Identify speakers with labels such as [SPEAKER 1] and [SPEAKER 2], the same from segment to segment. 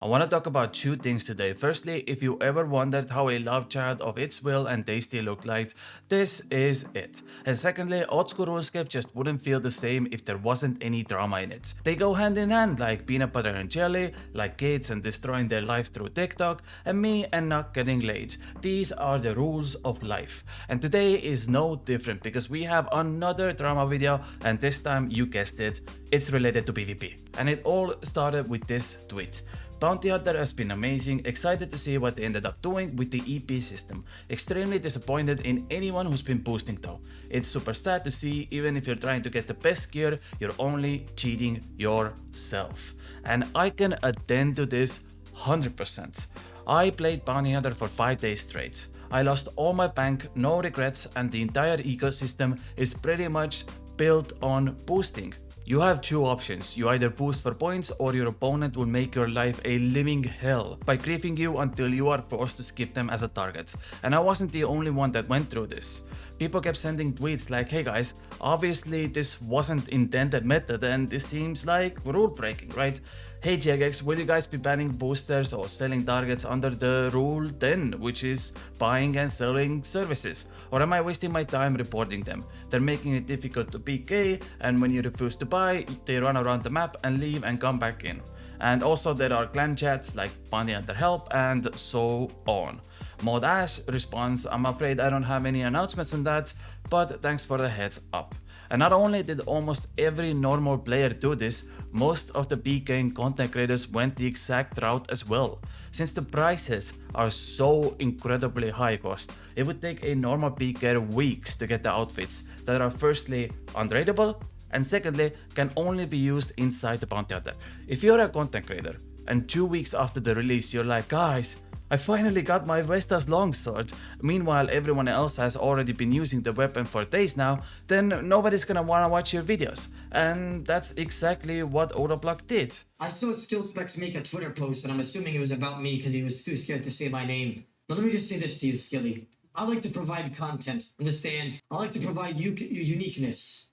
[SPEAKER 1] I want to talk about two things today. Firstly, if you ever wondered how a love child of its will and tasty looked like, this is it. And secondly, old school RuneScape just wouldn't feel the same if there wasn't any drama in it. They go hand in hand like peanut butter and jelly, like kids and destroying their life through TikTok, and me and not getting laid. These are the rules of life. And today is no different because we have another drama video, and this time, you guessed it, it's related to PvP. And it all started with this tweet. Bounty Hunter has been amazing, excited to see what they ended up doing with the EP system. Extremely disappointed in anyone who's been boosting though. It's super sad to see, even if you're trying to get the best gear, you're only cheating yourself. And I can attend to this 100%. I played Bounty Hunter for 5 days straight. I lost all my bank, no regrets, and the entire ecosystem is pretty much built on boosting. You have two options. You either boost for points or your opponent will make your life a living hell by griefing you until you are forced to skip them as a target. And I wasn't the only one that went through this. People kept sending tweets like, hey guys, obviously this wasn't intended method and this seems like rule breaking, right? Hey Jagex, will you guys be banning boosters or selling targets under the rule 10, which is buying and selling services? Or am I wasting my time reporting them? They're making it difficult to PK, and when you refuse to buy, they run around the map and leave and come back in. And also there are clan chats like Bounty Hunter Help and so on. Mod Ash responds, I'm afraid I don't have any announcements on that, but thanks for the heads up. And not only did almost every normal player do this, most of the PKing content creators went the exact route as well. Since the prices are so incredibly high cost, it would take a normal PKer weeks to get the outfits that are firstly untradeable and secondly can only be used inside the Bounty Hunter. If you're a content creator and 2 weeks after the release you're like, guys, I finally got my Vestas longsword. Meanwhile, everyone else has already been using the weapon for days now, then nobody's gonna wanna watch your videos. And that's exactly what Odablock did.
[SPEAKER 2] I saw Skillspecs make a Twitter post, and I'm assuming it was about me because he was too scared to say my name. But let me just say this to you, Skilly. I like to provide content, understand? I like to provide uniqueness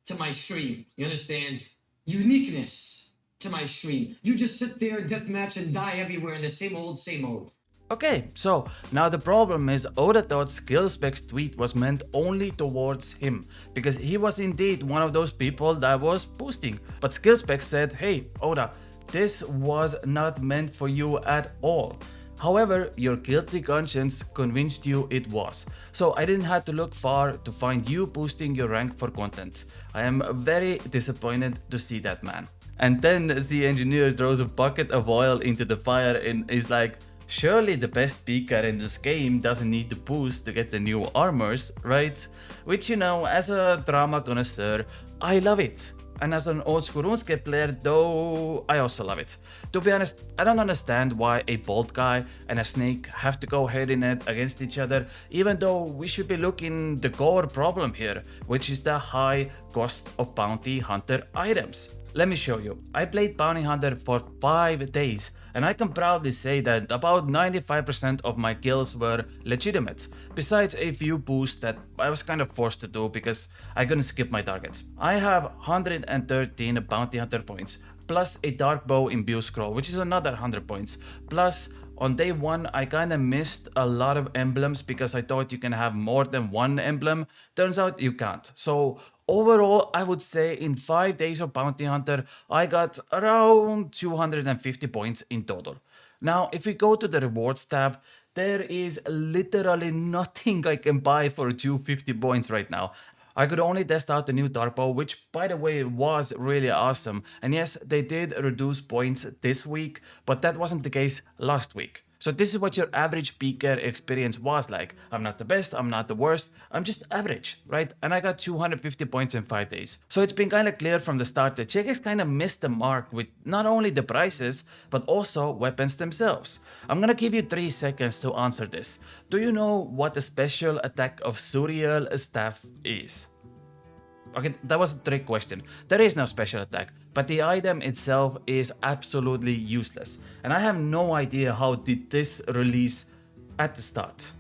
[SPEAKER 2] to my stream, you understand? Uniqueness to my stream. You just sit there, deathmatch, and die everywhere in the same old, same old.
[SPEAKER 1] Okay, so now the problem is Oda thought Skillspec's tweet was meant only towards him, because he was indeed one of those people that was boosting. But Skillspec said, hey Oda, this was not meant for you at all. However, your guilty conscience convinced you it was. So I didn't have to look far to find you boosting your rank for content. I am very disappointed to see that, man. And then the engineer throws a bucket of oil into the fire and is like, surely the best picker in this game doesn't need to boost to get the new armors, right? Which, you know, as a drama connoisseur, I love it. And as an old school RuneScape player though, I also love it. To be honest, I don't understand why a bolt guy and a snake have to go head in head against each other, even though we should be looking the core problem here, which is the high cost of bounty hunter items. Let me show you. I played Bounty Hunter for 5 days and I can proudly say that about 95% of my kills were legitimate, besides a few boosts that I was kind of forced to do because I couldn't skip my targets. I have 113 Bounty Hunter points, plus a Dark Bow Imbue Scroll, which is another 100 points, plus on day 1 I kinda missed a lot of emblems because I thought you can have more than one emblem. Turns out you can't. So overall, I would say in 5 days of Bounty Hunter, I got around 250 points in total. Now, if we go to the rewards tab, there is literally nothing I can buy for 250 points right now. I could only test out the new Dark Bow, which by the way was really awesome. And yes, they did reduce points this week, but that wasn't the case last week. So this is what your average PKer experience was like. I'm not the best, I'm not the worst, I'm just average, right? And I got 250 points in 5 days. So it's been kind of clear from the start that Jagex kind of missed the mark with not only the prices, but also weapons themselves. I'm gonna give you 3 seconds to answer this. Do you know what the special attack of Suriel staff is? Okay, that was a trick question. There is no special attack, but the item itself is absolutely useless. And I have no idea how did this release at the start.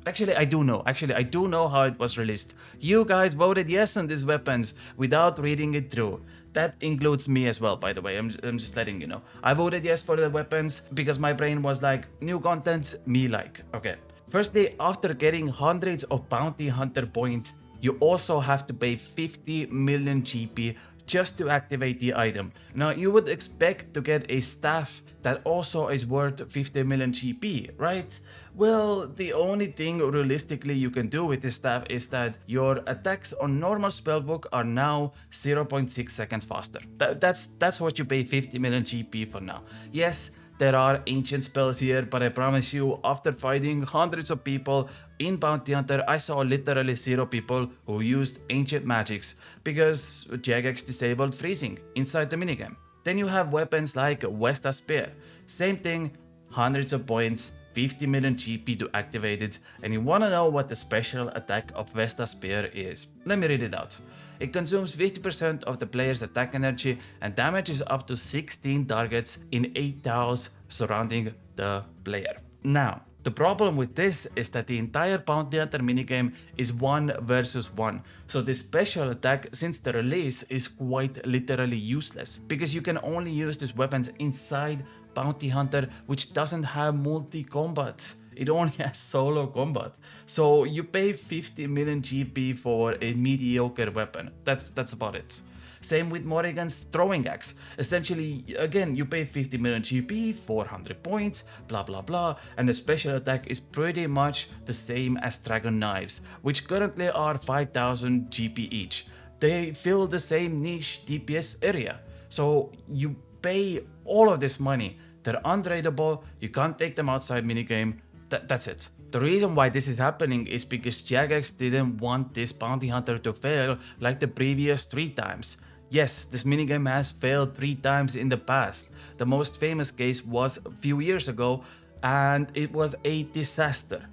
[SPEAKER 1] Actually, I do know how it was released. You guys voted yes on these weapons without reading it through. That includes me as well, by the way. I'm just letting you know. I voted yes for the weapons because my brain was like, new content, me like. Okay. Firstly, after getting hundreds of bounty hunter points, you also have to pay 50 million GP just to activate the item. Now you would expect to get a staff that also is worth 50 million GP, right? Well, the only thing realistically you can do with this staff is that your attacks on normal spellbook are now 0.6 seconds faster. That's what you pay 50 million GP for now. Yes, there are ancient spells here, but I promise you, after fighting hundreds of people in Bounty Hunter, I saw literally 0 people who used ancient magics because Jagex disabled freezing inside the minigame. Then you have weapons like Vesta Spear. Same thing, hundreds of points, 50 million GP to activate it, and you wanna know what the special attack of Vesta Spear is. Let me read it out. It consumes 50% of the player's attack energy and damages up to 16 targets in 8 tiles surrounding the player. Now, the problem with this is that the entire Bounty Hunter minigame is 1 versus 1, so this special attack since the release is quite literally useless, because you can only use these weapons inside Bounty Hunter, which doesn't have multi-combat. It only has solo combat. So you pay 50 million GP for a mediocre weapon. That's about it. Same with Morrigan's throwing axe. Essentially, again, you pay 50 million GP, 400 points, blah blah blah, and the special attack is pretty much the same as Dragon Knives, which currently are 5000 GP each. They fill the same niche DPS area. So you pay all of this money. They're untradeable, you can't take them outside minigame. That's it. The reason why this is happening is because Jagex didn't want this Bounty Hunter to fail like the previous 3 times. Yes, this minigame has failed 3 times in the past. The most famous case was a few years ago and it was a disaster.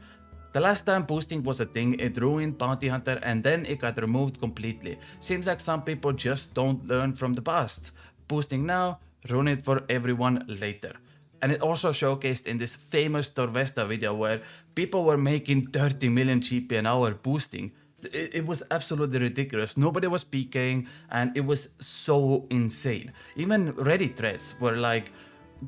[SPEAKER 1] The last time boosting was a thing, it ruined Bounty Hunter and then it got removed completely. Seems like some people just don't learn from the past. Boosting now, ruin it for everyone later. And it also showcased in this famous Torvesta video where people were making 30 million GP an hour boosting. It was absolutely ridiculous. Nobody was PKing and it was so insane. Even Reddit threads were like,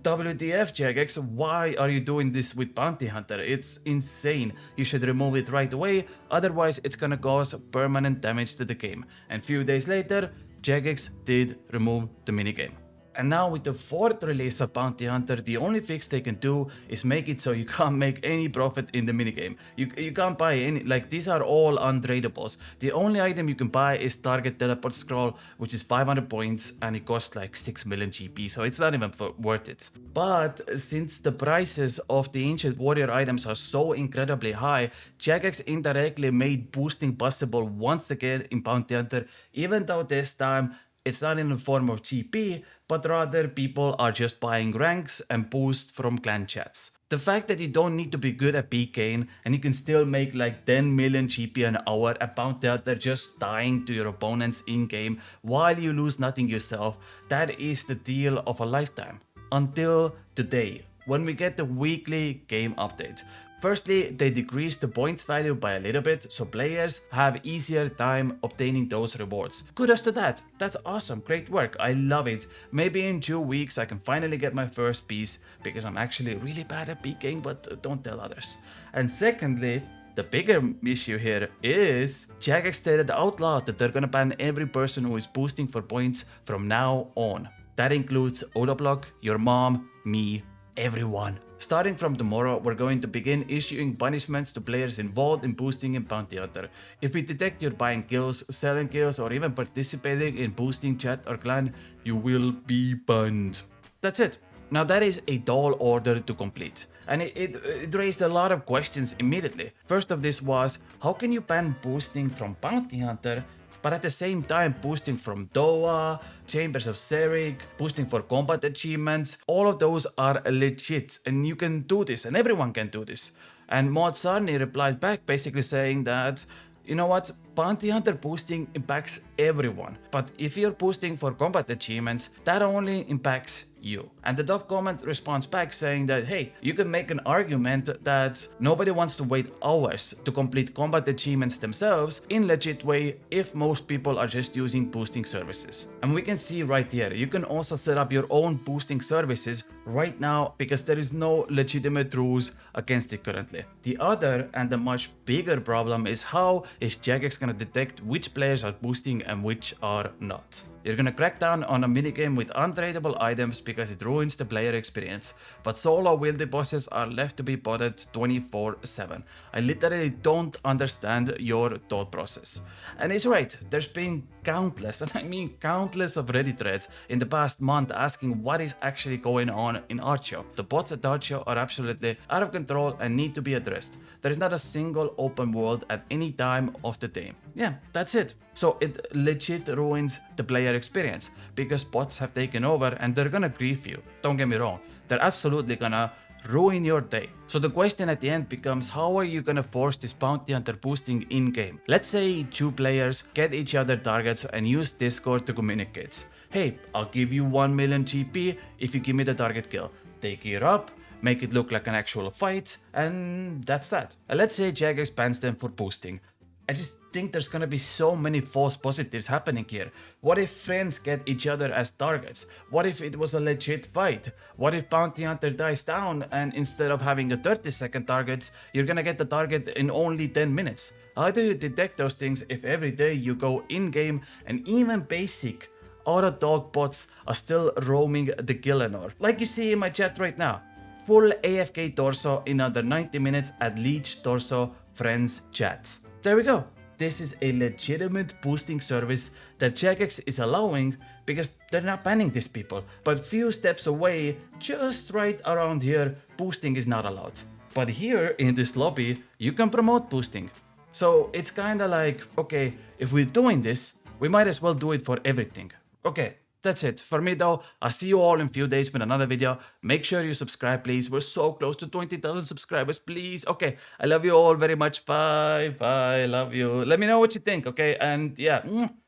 [SPEAKER 1] WTF Jagex, why are you doing this with Bounty Hunter? It's insane. You should remove it right away, otherwise it's gonna cause permanent damage to the game. And few days later, Jagex did remove the minigame. And now with the 4th release of Bounty Hunter, the only fix they can do is make it so you can't make any profit in the minigame. You can't buy any, like these are all untradeables. The only item you can buy is Target Teleport Scroll, which is 500 points and it costs like 6 million GP, so it's not even worth it. But since the prices of the Ancient Warrior items are so incredibly high, Jagex indirectly made boosting possible once again in Bounty Hunter, even though this time it's not in the form of GP, but rather people are just buying ranks and boost from clan chats. The fact that you don't need to be good at PKing and you can still make like 10 million GP an hour at Bounty Hunter just dying to your opponents in game while you lose nothing yourself, that is the deal of a lifetime. Until today, when we get the weekly game update. Firstly, they decrease the points value by a little bit, so players have easier time obtaining those rewards. Kudos to that, that's awesome, great work, I love it. Maybe in 2 weeks I can finally get my first piece, because I'm actually really bad at PKing, but don't tell others. And secondly, the bigger issue here is Jagex stated out loud that they're gonna ban every person who is boosting for points from now on. That includes Odablock, your mom, me, everyone. Starting from tomorrow, we're going to begin issuing punishments to players involved in boosting in Bounty Hunter. If we detect you're buying kills, selling kills, or even participating in boosting chat or clan, you will be banned. That's it. Now that is a tall order to complete, and it raised a lot of questions immediately. First of this was, how can you ban boosting from Bounty Hunter but at the same time boosting from Doa, Chambers of Serik, boosting for combat achievements? All of those are legit and you can do this and everyone can do this. And Mod Sarni replied back basically saying that, you know what, Bounty Hunter boosting impacts everyone, but if you're boosting for combat achievements, that only impacts you. And the top comment responds back saying that, hey, you can make an argument that nobody wants to wait hours to complete combat achievements themselves in legit way if most people are just using boosting services. And we can see right here, you can also set up your own boosting services right now because there is no legitimate rules against it currently. The other and the much bigger problem is how is Jagex gonna detect which players are boosting and which are not. You're gonna crack down on a minigame with untradeable items because it ruins the player experience, but solo wieldy bosses are left to be botted 24/7. I literally don't understand your thought process. And he's right, there's been countless, and I mean countless of Reddit threads in the past month asking what is actually going on in Archeo. The bots at Archeo are absolutely out of control and need to be addressed. There is not a single open world at any time of the day. Yeah, that's it. So it legit ruins the player experience because bots have taken over and they're gonna grief you. Don't get me wrong, they're absolutely gonna ruin your day. So the question at the end becomes, how are you gonna force this bounty hunter boosting in game? Let's say two players get each other targets and use Discord to communicate. Hey, I'll give you 1 million GP if you give me the target kill. They gear up, make it look like an actual fight, and that's that. And let's say Jagex bans them for boosting. I just think there's gonna be so many false positives happening here. What if friends get each other as targets? What if it was a legit fight? What if Bounty Hunter dies down and instead of having a 30-second target, you're gonna get the target in only 10 minutes? How do you detect those things if every day you go in-game and even basic auto dog bots are still roaming the Gillenor? Like you see in my chat right now. Full AFK torso in under 90 minutes at Leech Torso Friends chats. There we go. This is a legitimate boosting service that Jagex is allowing because they're not banning these people. But few steps away, just right around here, boosting is not allowed. But here in this lobby, you can promote boosting. So it's kinda like, okay, if we're doing this, we might as well do it for everything. Okay, that's it. For me though, I'll see you all in a few days with another video. Make sure you subscribe, please. We're so close to 20,000 subscribers, please. Okay, I love you all very much. Bye, bye, love you. Let me know what you think, okay? And yeah,